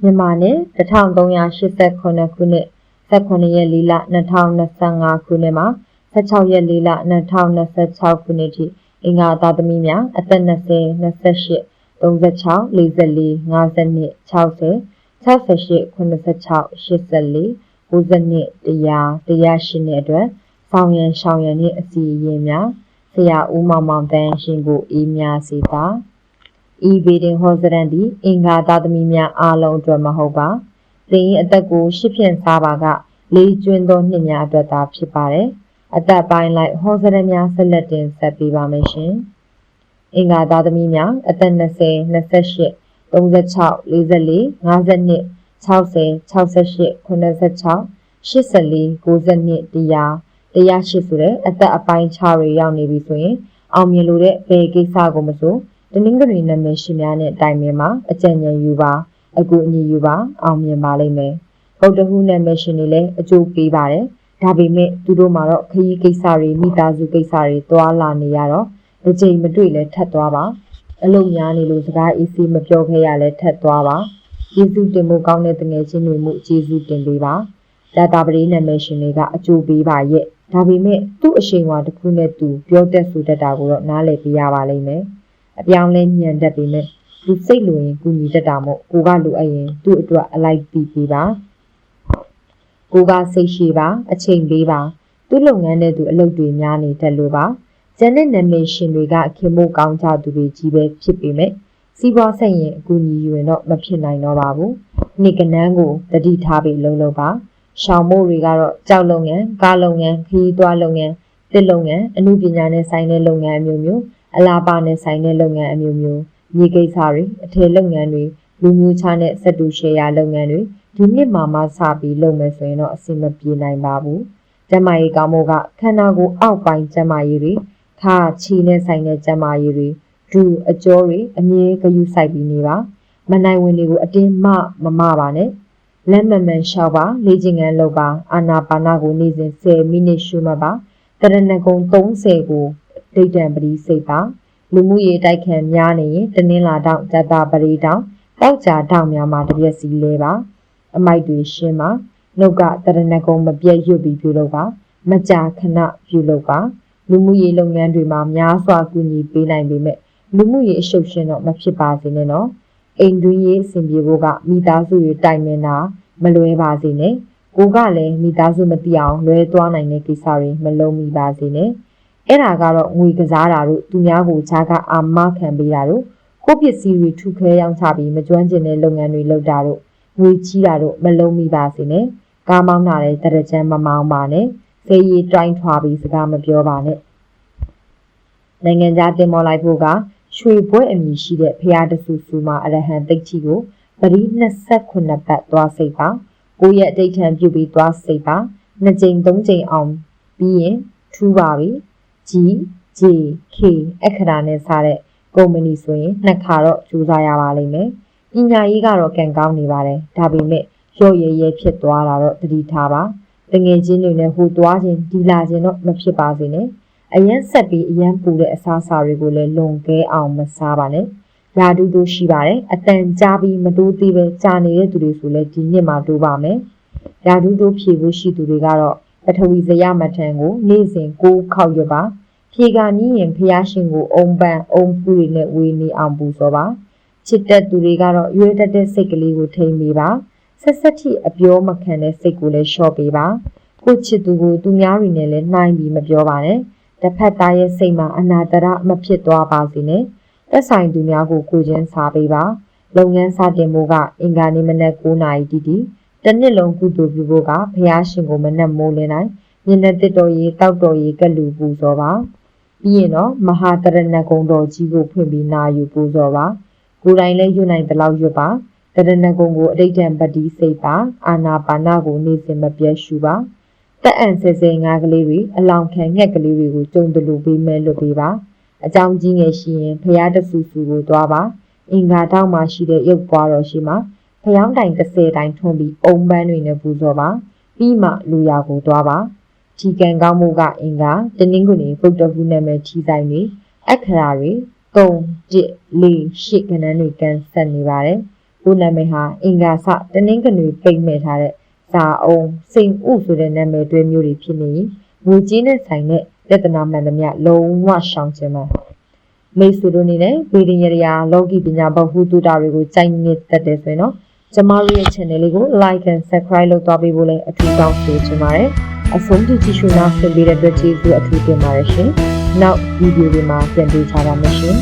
မြန်မာနဲ့1389ခုနှစ်18ရက်4လ2025ခုနှစ်မှာ16ရက်4လ2026ခုနှစ်ထိအင်္ဂါသားသမီးများအသက်20 28 36 44 52 60 68 86 84 92 100 108နှစ်အတွက်ဆောင်ရန်ရှောင်ရန်နှင့်အစီအရင်များဆရာဦးမောင်မောင်တန်းရှင်ကိုအေးများစေပါဤဗေဒင်ဟောစရန်သည်အင်္ဂါသားသမီးများအားလုံးအတွက်မဟုတ်ပါသင်၏အသက်ကိုရှစ်ဖြင့်စားပါကလေးကျွန်းသောနှစ်များအတွက်သာဖြစ်ပါတယ်အသက်ပိုင်းလိုက်ဟောစရန်များဆက်လက်တင်ဆက်ပေးပါမယ်ရှင်အင်္ဂါသားသမီးများအသက်20 28 36 44 52 60 68 86 84 92 100 108ဆိုတဲ့အသက်အပိုင်းခြားတွေရောက်နေပြီဆိုရင်အောင်မြင်လို့တဲ့ဘယ်ကိစ္စကိုမဆိုတနင်္ဂနွေနာမည်ရှင်များနဲ့တိုင်ပင်မှာအကြံဉာဏ်ယူပါအကူအညီယူပါအောင်မြင်ပါလိမ့်မယ်ဗုဒ္ဓဟူးနာမည်ရှင်တွေလည်းအကျိုးပေးပါတယ်ဒါပေမဲ့သူတို့မှာတော့ခရီးကိစ္စတွေမိသားစုကိစ္စတွေတွာလာနေရတော့တစ်ချိန်မတွေ့လဲထပ်သွားပါအလုပ်များနေလို့စကားအေးဆေးမပြောခဲ့ရလဲထပ်သွားပါယေရှုတင်ဖို့ကောင်းတဲ့တငယ်ချင်းတွေမှုယေရှုတင်ပေးပါဒါတာပရိနာမည်ရှင်တွေကအကျိုးပေးပါရဲ့ဒါပေမဲ့သူ့အရှိန်အဝါတစ်ခုနဲ့သူပြောတတ်ဆိုတတ်တာကိုတော့နားလည်ပြရပါလိမ့်မယ်အပြောင်းလဲညံတတ်ပေမဲ့သူစိတ်လိုရင်ကူညီတတ်တာမို့ကိုကလိုအပ်ရင်သူ့အတွက်အလိုက်ပြီးပေးပါကိုကစိတ်ရှိပါအချိန်ပေးပါသူ့လုပ်ငန်းနဲ့သူအလုပ်တွေများနေတတ်လို့ပါကျန်တဲ့နာမည်ရှင်တွေကခင်မို့ကောင်းကြသူတွေကြီးပဲဖြစ်ပေမဲ့စီးပွားဆိုင်ရင်အကူအညီယူရင်တော့မဖြစ်နိုင်တော့ပါဘူးနေ့ကနန်းကိုတတိထားပြီးလုံးလုံးပါရှောင်မို့တွေကတော့ကြောက်လုပ်ငန်းကားလုပ်ငန်းခရီးသွားလုပ်ငန်းတစ်လုပ်ငန်းအမှုပညာနဲ့ဆိုင်တဲ့လုပ်ငန်းအမျိုးမျိုးအလားပါနဲ့ဆိုင်တဲ့လုပ်ငန်းအမျိုးမျိုးမြေကိစ္စတွေအထည်လုပ်ငန်းတွေလူမျိုးခြားနဲ့စက်တူရှယ်ယာလုပ်ငန်းတွေဒီနှစ်မှာမှစပြီးလုပ်မယ်ဆိုရင်တော့အဆင်မပြေနိုင်ပါဘူးကျမကြီးကောင်းမို့ကခန္ဓာကိုယ်အောက်ပိုင်းကျမကြီးတွေခါချီနဲ့ဆိုင်တဲ့ကျမကြီးတွေဒူအကျော်တွေအမြဲဂယုစိုက်ပြီးနေပါမနိုင်ဝင်တွေကိုအတင်းမပါနဲ့လက်မမှန်လျှောက်ပါလေ့ကျင့်ခန်းလုပ်ပါအာနာပါနကိုနေ့စဉ်10မိနစ်ရှုမှတ်ပါတရဏဂုံ30ကိုဒိဋ္ဌံပရိစိတ်ပါလူမှုရေးတိုက်ခန်းများနေရင်တနင်္လာတောင်ဇတပရိတောင်တောက်ကြတောင်များမှာတပြက်စီလဲပါအမိုက်တွေရှင်းပါနှုတ်ကတရဏဂုံမပြတ်ရွတ်ပြီးပြုလုပ်ပါမကြာခဏပြုလုပ်ပါလူမှုရေးလုပ်ငန်းတွေမှာများစွာကူညီပေးနိုင်ပေမဲ့လူမှုရေးအရှုပ်ရှင်းတော့မဖြစ်ပါစေနဲ့နော်အိမ်တွင်းရေးအဆင်ပြေဖို့ကမိသားစုတွေတိုင်ပင်တာမလွဲပါစေနဲ့ကိုကလည်းမိသားစုမသိအောင်လွဲသွားနိုင်တဲ့ကိစ္စတွေမလုံးမိပါစေနဲ့အဲ့ဒါကတော့ငွေကစားတာတို့သူများကိုခြားကအာမခံပေးတာတို့ကိုပစ္စည်းတွေထုခဲရောင်းချပြီးမကျွမ်းကျင်တဲ့လုပ်ငန်းတွေလုပ်တာတို့ငွေချီးတာတို့မလုံးမိပါစေနဲ့ကားမောင်းတာလည်းတရကြမ်းမမောင်းပါနဲ့ဆေးရည်တွိုင်းထွာပြီးစကားမပြောပါနဲ့နိုင်ငံခြားတင်မော်လိုက်ဖို့ကရွှေပွဲအမည်ရှိတဲ့ဖရာတဆူဆူမှာအရဟံတိတ်ချီကိုပရိ29ပတ်သွားစိတ်ပါကိုရဲ့အဋ္ဌံပြုပြီးသွားစိတ်ပါ2ကြိမ်3ကြိမ်အောင်ပြီးရင်ထူးပါပြီGJK အခရာနဲ့စားတဲ့ကုမ္ပဏီဆိုရင်နှစ်ခါတော့ကြိုးစားရပါလိမ့်မယ်ပညာရေးကတော့ကံကောင်းနေပါတယ်ဒါပေမဲ့ရော့ရဲဖြစ်သွားတာတော့သတိထားပါတငယ်ချင်းတွေနဲ့ဟိုသွားခြင်းဒီလာခြင်းတော့မဖြစ်ပါစေနဲ့အရန်ဆက်ပြီးအရန်ပူတဲ့အစားအစာတွေကိုလည်းလွန်ကဲအောင်မစားပါနဲ့ယာဒူတို့ရှိပါတယ်အတန်ကြားပြီးမတိုးသေးပဲကြာနေတဲ့သူတွေဆိုလည်းဒီနှစ်မှာတိုးပါမယ်ယာဒူတို့ဖြေဖို့ရှိသူတွေကတော့ပထဝီဇယမထံကိုနေ့စဉ်6ခေါက်ရွတ်ပါဖြေကနီးရင်ဖျားရှင်ကိုအုံပန်းအုံပူတွေနဲ့ဝေနေအောင်ပူစောပါချစ်တဲ့သူတွေကတော့ရွေးတတ်တဲ့စိတ်ကလေးကိုထိန်းပေးပါဆက်ဆက်ထိအပြောမခံတဲ့စိတ်ကိုလည်းလျှော့ပေးပါကိုချစ်သူကိုသူများတွေနဲ့လည်းနှိုင်းပြီးမပြောပါနဲ့တစ်ဖက်သားရဲ့စိတ်မှာအနာတရမဖြစ်သွားပါစေနဲ့သက်ဆိုင်သူများကိုကိုချင်းစားပေးပါလုပ်ငန်းစတင်ဖို့ကအင်္ဂါနေ့မနက်9:00နာရီတီတစ်နှစ်လုံးကုသိုလ်ပြုဖို့ကဘုရားရှင်ကိုမနက်မိုးလင်းတိုင်းမျက်နှာတစ်တော်ရေးတောက်တော်ရေးကလူပူဇော်ပါပြီးရင်တော့မဟာတရဏဂုံတော်ကြီးကိုဖွင့်ပြီးနာယူပူဇော်ပါကိုယ်တိုင်လည်းရွတ်နိုင်တဲ့လောက်ရွတ်ပါတရဏဂုံကိုအဋ္ဌံပတိစိတ်ပါအာနာပါနကိုနေ့စဉ်မပြတ်ရှုပါတက်အံဆဲဆဲငါးကလေးတွေအလောင်းခံငှက်ကလေးတွေကိုကြုံတလူပေးမဲ့လွတ်ပေးပါအကြောင်းကြီးငယ်ရှိရင်ဖရာတဆူဆူကိုသွားပါအင်္ဂါတောက်မှာရှိတဲ့ရုပ်ပွားတော်ရှိမှာဖျောင်းတိုင်30တိုင်ထွန်းပြီးအုံပန်းတွေနဲ့ပူဇော်ပါပြီးမှလူရာကိုသွားပါထီကံကောင်းမှုကအင်္ဂါတနင်္ဂနွေဗုဒ္ဓဟူးနာမည်ထီဆိုင်တွေအခရာတွေ3 1 4 8ခဏန်းတွေကန်ဆက်နေပါတယ်ဝ ကိုနာမည်ဟာအင်္ဂါစတနင်္ဂနွေပိတ်မဲ့ထားတဲ့ဇာအောင်စိန်ဥဆိုတဲ့နာမည်တွဲမျိုးတွေဖြစ်နေငွေကြေးနဲ့ဆိုင်တဲ့ပြဿနာမှန်သမျှလုံးဝရှောင်ကျင်ပါမိတ်ဆွေတို့အနေနဲ့ဗေဒင်ရရာလောကီပညာဘဟုတုတတွေကိုကြိုက်နေတတ်တယ်ဆိုရင်တော့ကျမတို့ရဲ့ channel လေးကို like and subscribe လုပ်သွားပေးဖို့လည်းအထူးတောင်းဆိုချင်ပါတယ်အဆုံးထိကြည့်ရှုနားဆင်ပေးတဲ့အတွက်ကျေးဇူးအထူးတင်ပါတယ်ရှင်နောက်ဗီဒီယိုတွေမှာပြန်တွေ့ကြပါမယ်ရှင်